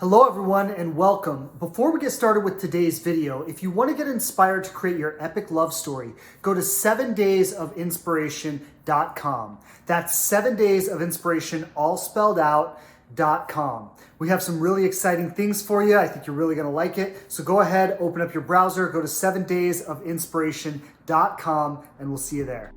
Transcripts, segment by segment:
Hello everyone and welcome. Before we get started with today's video, if you want to get inspired to create your epic love story, go to 7daysofinspiration.com. That's 7daysofinspiration all spelled out.com. We have some really exciting things for you. I think you're really going to like it. So go ahead, open up your browser, go to 7daysofinspiration.com, and we'll see you there.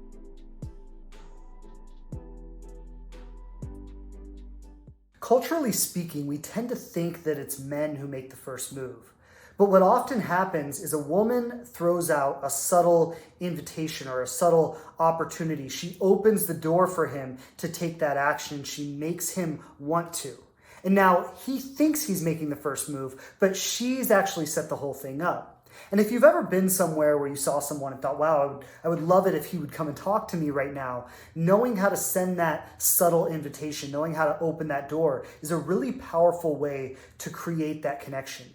Culturally speaking, we tend to think that it's men who make the first move. But what often happens is a woman throws out a subtle invitation or a subtle opportunity. She opens the door for him to take that action. She makes him want to. And now he thinks he's making the first move, but she's actually set the whole thing up. And if you've ever been somewhere where you saw someone and thought, wow, I would love it if he would come and talk to me right now, knowing how to send that subtle invitation, knowing how to open that door is a really powerful way to create that connection.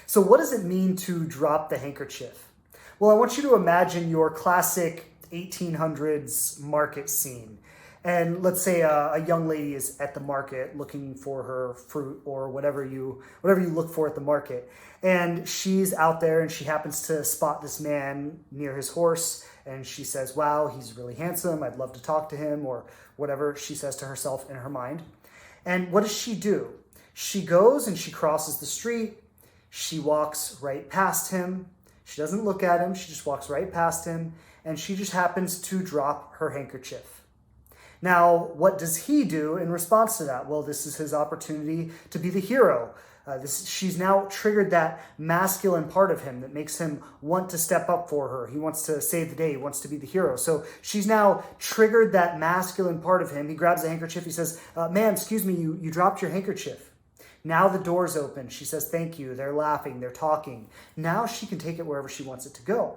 So what does it mean to drop the handkerchief? Well, I want you to imagine your classic 1800s market scene. And let's say a young lady is at the market looking for her fruit or whatever you look for at the market. And she's out there and she happens to spot this man near his horse. And she says, wow, he's really handsome. I'd love to talk to him, or whatever she says to herself in her mind. And what does she do? She goes and she crosses the street. She walks right past him. She doesn't look at him. She just walks right past him. And she just happens to drop her handkerchief. Now, what does he do in response to that? Well, this is his opportunity to be the hero. She's now triggered that masculine part of him that makes him want to step up for her. He wants to save the day. He wants to be the hero. So she's now triggered that masculine part of him. He grabs the handkerchief. He says, ma'am, excuse me, you dropped your handkerchief. Now the door's open. She says, thank you. They're laughing. They're talking. Now she can take it wherever she wants it to go.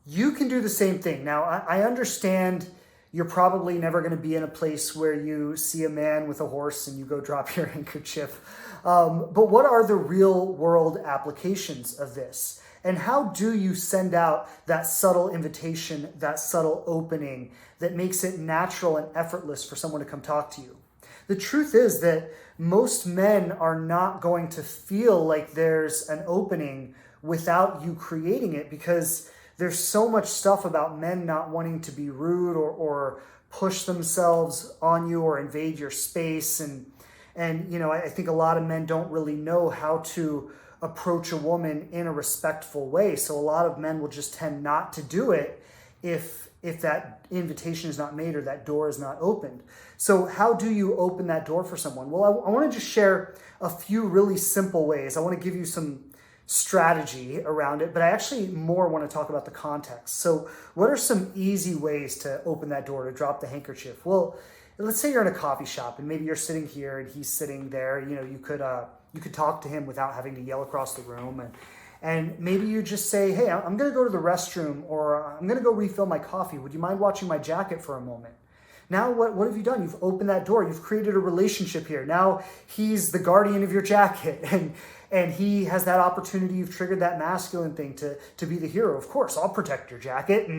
You can do the same thing. Now, I understand you're probably never going to be in a place where you see a man with a horse and you go drop your handkerchief. But what are the real world applications of this? And how do you send out that subtle invitation, that subtle opening that makes it natural and effortless for someone to come talk to you? The truth is that most men are not going to feel like there's an opening without you creating it, because there's so much stuff about men not wanting to be rude or push themselves on you or invade your space. And you know, I think a lot of men don't really know how to approach a woman in a respectful way. So a lot of men will just tend not to do it if that invitation is not made or that door is not opened. So how do you open that door for someone? Well, I want to just share a few really simple ways. I want to give you some strategy around it, but I actually more want to talk about the context. So what are some easy ways to open that door, to drop the handkerchief? Well, let's say you're in a coffee shop and maybe you're sitting here and he's sitting there. You know, you could talk to him without having to yell across the room, and maybe you just say, hey, I'm going to go to the restroom, or I'm going to go refill my coffee. Would you mind watching my jacket for a moment? Now, what have you done? You've opened that door. You've created a relationship here. Now he's the guardian of your jacket, and he has that opportunity. You've triggered that masculine thing to be the hero. Of course, I'll protect your jacket,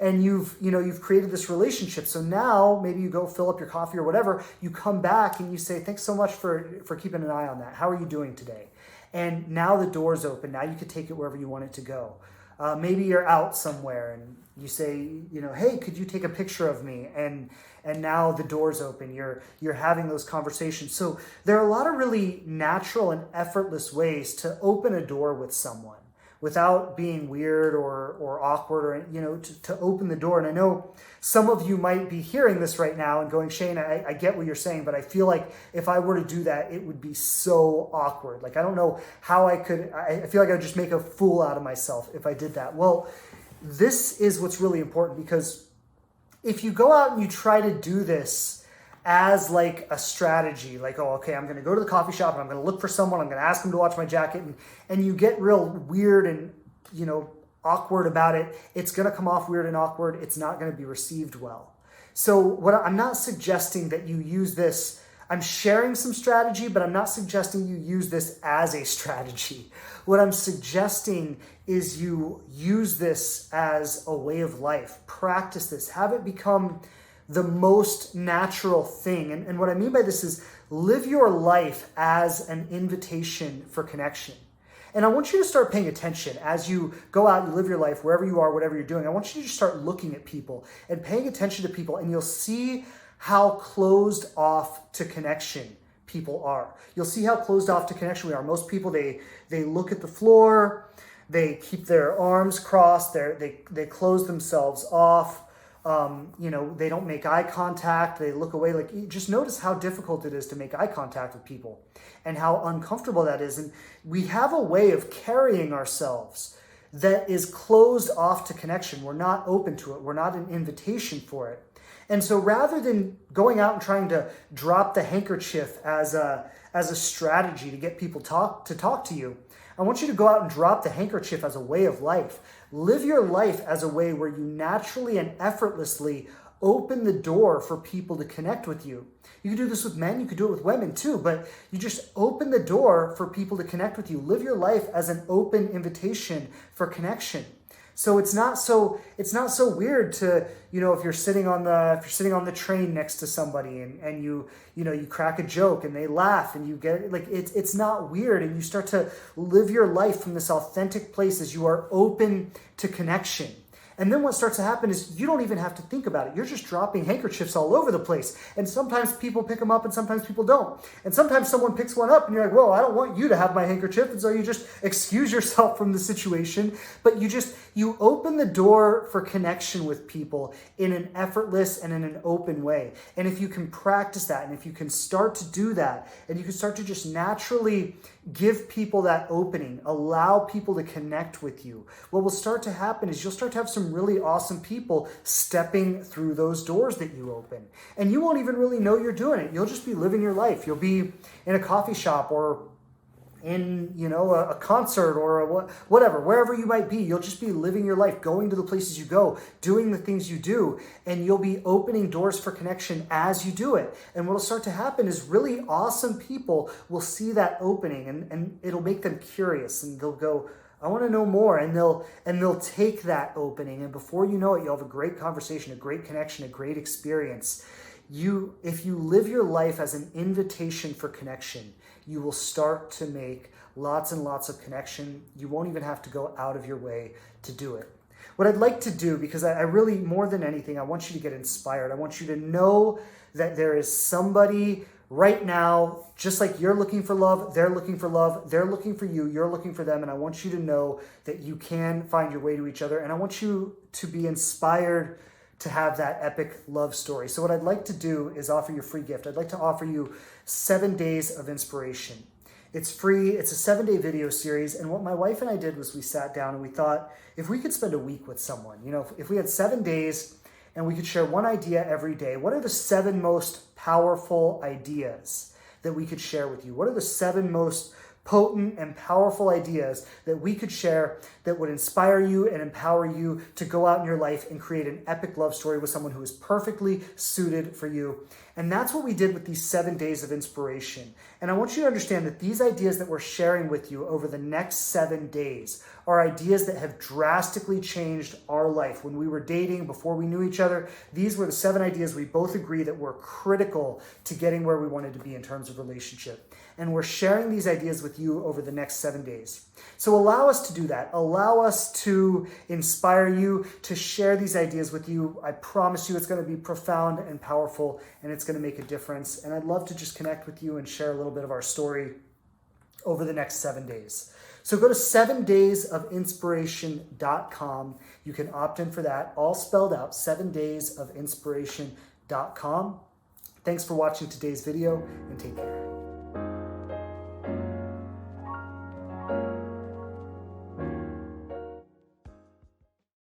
and you've created this relationship. So now maybe you go fill up your coffee or whatever. You come back and you say, thanks so much for keeping an eye on that. How are you doing today? And now the door's open. Now you can take it wherever you want it to go. Maybe you're out somewhere and you say, hey, could you take a picture of me? And now the door's open. You're having those conversations. So there are a lot of really natural and effortless ways to open a door with someone without being weird or awkward, or to open the door. And I know some of you might be hearing this right now and going, Shane, I get what you're saying, but I feel like if I were to do that, it would be so awkward. Like, I don't know how I feel like I would just make a fool out of myself if I did that. Well, this is what's really important, because if you go out and you try to do this as like a strategy, like, oh, okay, I'm going to go to the coffee shop and I'm going to look for someone, I'm going to ask them to watch my jacket, and you get real weird and, awkward about it, it's going to come off weird and awkward. It's not going to be received well. So I'm not suggesting that you use this. I'm sharing some strategy, but I'm not suggesting you use this as a strategy. What I'm suggesting is you use this as a way of life. Practice this. Have it become the most natural thing. And what I mean by this is live your life as an invitation for connection. And I want you to start paying attention as you go out and live your life, wherever you are, whatever you're doing. I want you to just start looking at people and paying attention to people, and you'll see how closed off to connection people are. You'll see how closed off to connection we are. Most people, they look at the floor, they keep their arms crossed, they close themselves off. They don't make eye contact. They look away. Like, just notice how difficult it is to make eye contact with people and how uncomfortable that is. And we have a way of carrying ourselves that is closed off to connection. We're not open to it. We're not an invitation for it. And so rather than going out and trying to drop the handkerchief as a strategy to get people to talk to you, I want you to go out and drop the handkerchief as a way of life. Live your life as a way where you naturally and effortlessly open the door for people to connect with you. You can do this with men, you could do it with women too, but you just open the door for people to connect with you. Live your life as an open invitation for connection. So it's not so weird to, if you're sitting on the train next to somebody and you crack a joke and they laugh and you get like, it's not weird, and you start to live your life from this authentic place as you are open to connection. And then what starts to happen is you don't even have to think about it. You're just dropping handkerchiefs all over the place. And sometimes people pick them up and sometimes people don't. And sometimes someone picks one up and you're like, whoa, I don't want you to have my handkerchief. And so you just excuse yourself from the situation. But you open the door for connection with people in an effortless and in an open way. And if you can practice that, and if you can start to do that, and you can start to just naturally give people that opening, allow people to connect with you, what will start to happen is you'll start to have some really awesome people stepping through those doors that you open. And you won't even really know you're doing it. You'll just be living your life. You'll be in a coffee shop or in, a concert or whatever, wherever you might be. You'll just be living your life, going to the places you go, doing the things you do, and you'll be opening doors for connection as you do it. And what'll start to happen is really awesome people will see that opening, and it'll make them curious, and they'll go, I want to know more, and they'll take that opening, and before you know it, you'll have a great conversation, a great connection, a great experience. If you live your life as an invitation for connection, you will start to make lots and lots of connection. You won't even have to go out of your way to do it. What I'd like to do, because I really, more than anything, I want you to get inspired. I want you to know that there is somebody right now, just like you're looking for love, they're looking for love, they're looking for you, you're looking for them, and I want you to know that you can find your way to each other, and I want you to be inspired to have that epic love story. So what I'd like to do is offer you a free gift. I'd like to offer you 7 days of inspiration. It's free. It's a 7-day video series. And what my wife and I did was we sat down and we thought, if we could spend a week with someone, if we had 7 days and we could share one idea every day, what are the 7 most powerful ideas that we could share with you? What are the 7 most potent and powerful ideas that we could share that would inspire you and empower you to go out in your life and create an epic love story with someone who is perfectly suited for you? And that's what we did with these 7 days of inspiration. And I want you to understand that these ideas that we're sharing with you over the next 7 days are ideas that have drastically changed our life. When we were dating, before we knew each other, these were the 7 ideas we both agree that were critical to getting where we wanted to be in terms of relationship. And we're sharing these ideas with you over the next 7 days. So allow us to do that. Allow us to inspire you, to share these ideas with you. I promise you it's going to be profound and powerful, and it's going to make a difference. And I'd love to just connect with you and share a little bit of our story over the next 7 days. So go to 7daysofinspiration.com. You can opt in for that, all spelled out, 7daysofinspiration.com. Thanks for watching today's video, and take care.